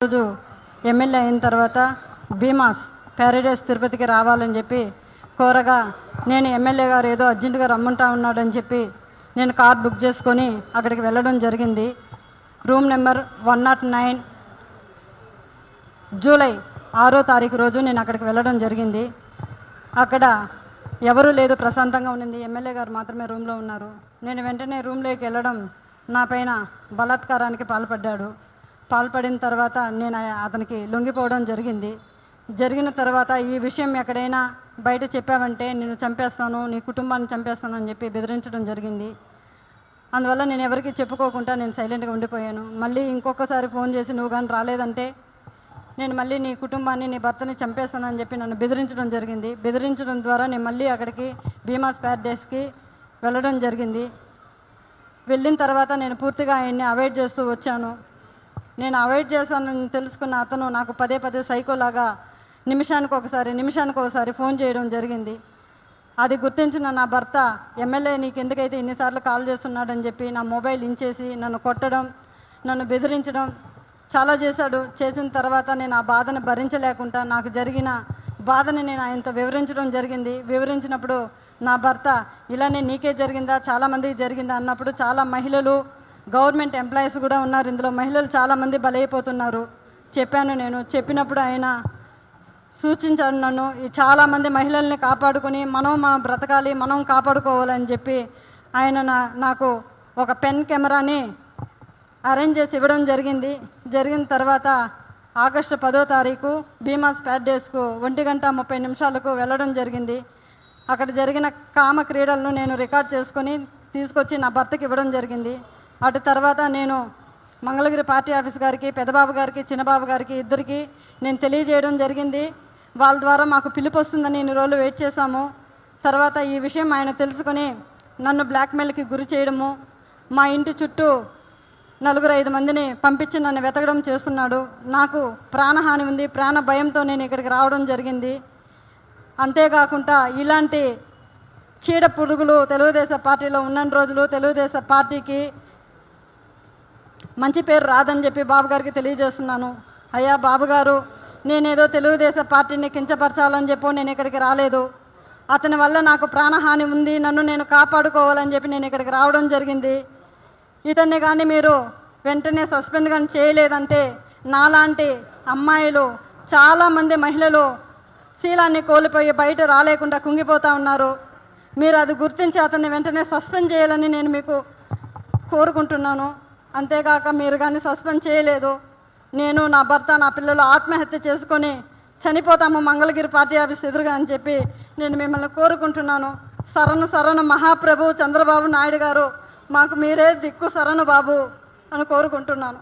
రోజు ఎమ్మెల్యే అయిన తర్వాత భీమాస్ ప్యారడైస్ తిరుపతికి రావాలని చెప్పి కోరగా నేను ఎమ్మెల్యే గారు ఏదో అర్జెంటుగా రమ్మంటా ఉన్నాడని చెప్పి నేను కార్ బుక్ చేసుకొని అక్కడికి వెళ్ళడం జరిగింది. రూమ్ నెంబర్ 109 జూలై 6వ తారీఖు రోజు నేను అక్కడికి వెళ్ళడం జరిగింది. అక్కడ ఎవరూ లేదు, ప్రశాంతంగా ఉండింది. ఎమ్మెల్యే గారు మాత్రమే రూమ్లో ఉన్నారు. నేను వెంటనే రూమ్లోకి వెళ్ళడం నా పైన బలాత్కారానికి పాల్పడిన తర్వాత నేను అతనికి లొంగిపోవడం జరిగింది. జరిగిన తర్వాత ఈ విషయం ఎక్కడైనా బయట చెప్పావంటే నేను చంపేస్తాను, నీ కుటుంబాన్ని చంపేస్తాను అని చెప్పి బెదిరించడం జరిగింది. అందువల్ల నేను ఎవరికి చెప్పుకోకుండా నేను సైలెంట్గా ఉండిపోయాను. మళ్ళీ ఇంకొకసారి ఫోన్ చేసి నువ్వు కానీ రాలేదంటే నేను మళ్ళీ నీ కుటుంబాన్ని, నీ భర్తని చంపేస్తానని చెప్పి నన్ను బెదిరించడం జరిగింది. బెదిరించడం ద్వారా నేను మళ్ళీ అక్కడికి భీమాస్ ప్యారడైస్కి వెళ్ళడం జరిగింది. వెళ్ళిన తర్వాత నేను పూర్తిగా ఆయన్ని అవాయిడ్ చేస్తూ వచ్చాను. నేను అవాయిడ్ చేశానని తెలుసుకున్న అతను నాకు పదే సైకోలాగా నిమిషానికి ఒకసారి ఫోన్ చేయడం జరిగింది. అది గుర్తించిన నా భర్త, ఎమ్మెల్యే నీకు ఎందుకైతే ఇన్నిసార్లు కాల్ చేస్తున్నాడని చెప్పి నా మొబైల్ ఇంచేసి నన్ను కొట్టడం, నన్ను బెదిరించడం చాలా చేశాడు. చేసిన తర్వాత నేను ఆ బాధను భరించలేకుండా నాకు జరిగిన బాధని నేను ఆయనతో వివరించడం జరిగింది. వివరించినప్పుడు నా భర్త ఇలానే నీకే జరిగిందా, చాలామందికి జరిగిందా అన్నప్పుడు చాలా మహిళలు, గవర్నమెంట్ ఎంప్లాయీస్ కూడా ఉన్నారు, ఇందులో మహిళలు చాలామంది బలైపోతున్నారు చెప్పాను. నేను చెప్పినప్పుడు ఆయన సూచించాడు నన్ను ఈ చాలామంది మహిళల్ని కాపాడుకొని మనం బ్రతకాలి, మనం కాపాడుకోవాలని చెప్పి ఆయన నాకు ఒక పెన్ కెమెరాని అరేంజ్ చేసి ఇవ్వడం జరిగింది. జరిగిన తర్వాత ఆగస్టు 10వ తారీఖు భీమాస్ ప్యారడైస్కు 1:30 వెళ్ళడం జరిగింది. అక్కడ జరిగిన కామ క్రీడలను నేను రికార్డ్ చేసుకొని తీసుకొచ్చి నా భర్తకి ఇవ్వడం జరిగింది. అటు తర్వాత నేను మంగళగిరి పార్టీ ఆఫీస్ గారికి, పెద్దబాబు గారికి, చిన్నబాబు గారికి ఇద్దరికి నేను తెలియజేయడం జరిగింది. వాళ్ళ ద్వారా మాకు పిలుపు వస్తుందని ఇన్ని రోజులు వెయిట్ చేశాము. తర్వాత ఈ విషయం ఆయన తెలుసుకొని నన్ను బ్లాక్మెయిల్కి గురి చేయడము, మా ఇంటి చుట్టూ 4-5 మందిని పంపించి నన్ను వెతకడం చేస్తున్నాడు. నాకు ప్రాణహాని ఉంది, ప్రాణ భయంతో నేను ఇక్కడికి రావడం జరిగింది. అంతేకాకుండా ఇలాంటి చీడ పురుగులు తెలుగుదేశం పార్టీలో ఉన్న రోజులు తెలుగుదేశం పార్టీకి మంచి పేరు రాదని చెప్పి బాబు గారికి తెలియజేస్తున్నాను. అయ్యా బాబుగారు, నేనేదో తెలుగుదేశం పార్టీని కించపరచాలని చెప్పి నేను ఇక్కడికి రాలేదు. అతని వల్ల నాకు ప్రాణహాని ఉంది, నన్ను నేను కాపాడుకోవాలని చెప్పి నేను ఇక్కడికి రావడం జరిగింది. ఇతన్ని కానీ మీరు వెంటనే సస్పెండ్ కానీ చేయలేదంటే నాలాంటి అమ్మాయిలు చాలామంది మహిళలు శీలాన్ని కోల్పోయి బయట రాలేకుండా కుంగిపోతూ ఉన్నారు. మీరు అది గుర్తించి అతన్ని వెంటనే సస్పెండ్ చేయాలని నేను మీకు కోరుకుంటున్నాను. అంతేకాక మీరు కానీ సస్పెండ్ చేయలేదు, నేను, నా భర్త, నా పిల్లలు ఆత్మహత్య చేసుకొని చనిపోతాము మంగళగిరి పార్టీ ఆఫీస్ ఎదురుగా అని చెప్పి నేను మిమ్మల్ని కోరుకుంటున్నాను. శరణు మహాప్రభు చంద్రబాబు నాయుడు గారు, మాకు మీరే దిక్కు శరణు బాబు అని కోరుకుంటున్నాను.